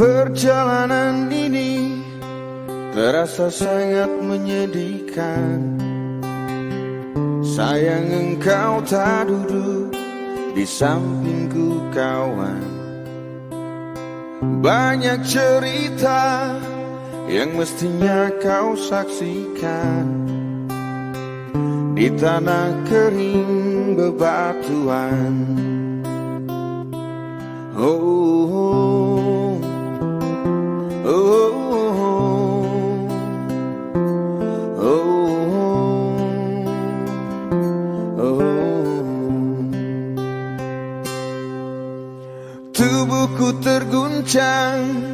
Perjalanan ini terasa sangat menyedihkan. Sayang engkau tak duduk di sampingku kawan. Banyak cerita yang mestinya kau saksikan di tanah kering bebatuan. Tubuhku terguncang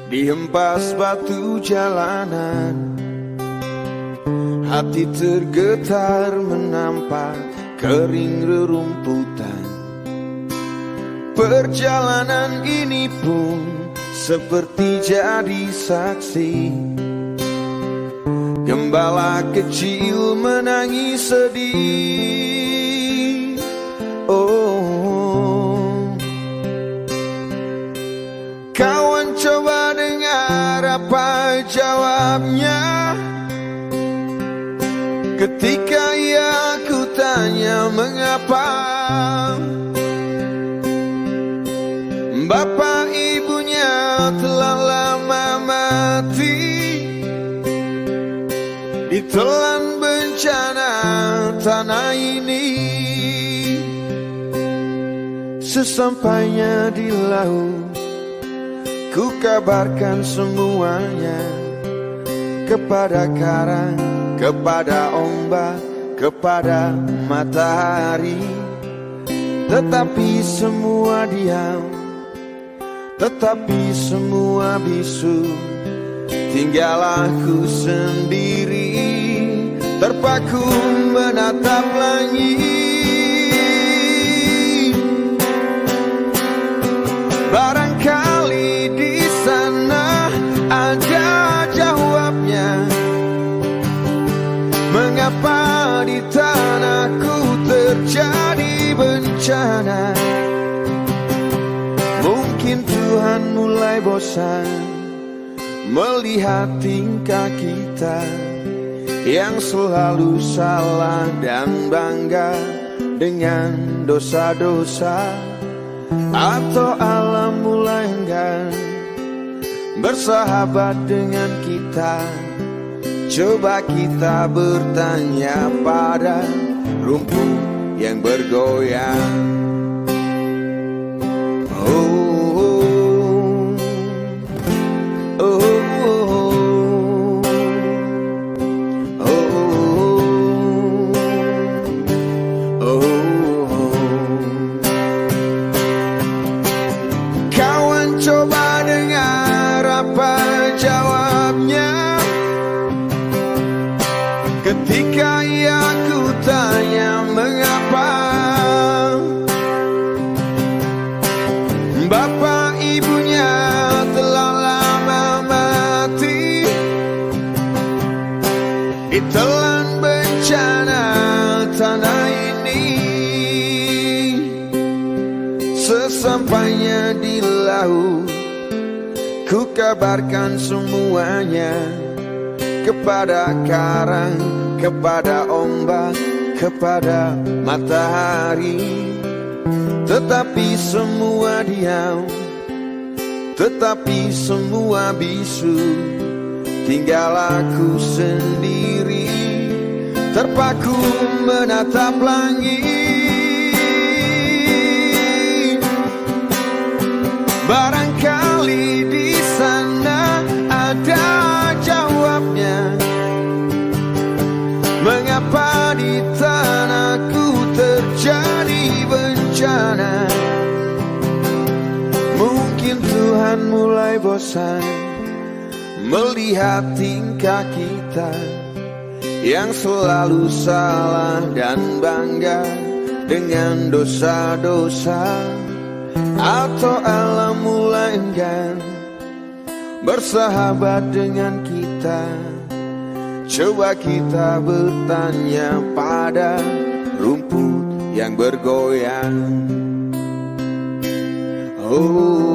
dihempas batu jalanan. Hati tergetar menampak kering rerumputan. Perjalanan ini pun seperti jadi saksi. Gembala kecil menangis sedih. Kawan coba dengar apa jawabnya ketika ia ku tanya mengapa. Bapak ibunya telah lama mati ditelan bencana tanah ini. Sesampainya di laut ku kabarkan semuanya kepada karang, kepada ombak, kepada matahari. Tetapi semua diam, tetapi semua bisu. Tinggal aku sendiri terpaku menatap langit. Barangkali di sana ada jawabnya. Mengapa di tanahku terjadi bencana? Mungkin Tuhan mulai bosan melihat tingkah kita yang selalu salah dan bangga dengan dosa-dosa. Atau alam mulai enggan bersahabat dengan kita. Coba kita bertanya pada rumput yang bergoyang. Coba dengar apa jawabnya ketika ia ku tanya mengapa. Bapak ibunya telah lama mati ditelan bencana tanah ini. Sesampainya di laut ku kabarkan semuanya kepada karang, kepada ombak, kepada matahari. Tetapi semua diam, tetapi semua bisu. Tinggal aku sendiri terpaku menatap langit. Barangkali di sana ada jawabnya. Mengapa di tanahku terjadi bencana? Mungkin Tuhan mulai bosan melihat tingkah kita yang selalu salah dan bangga dengan dosa-dosa. Atau alam mulai enggan bersahabat dengan kita. Coba kita bertanya pada rumput yang bergoyang. Oh,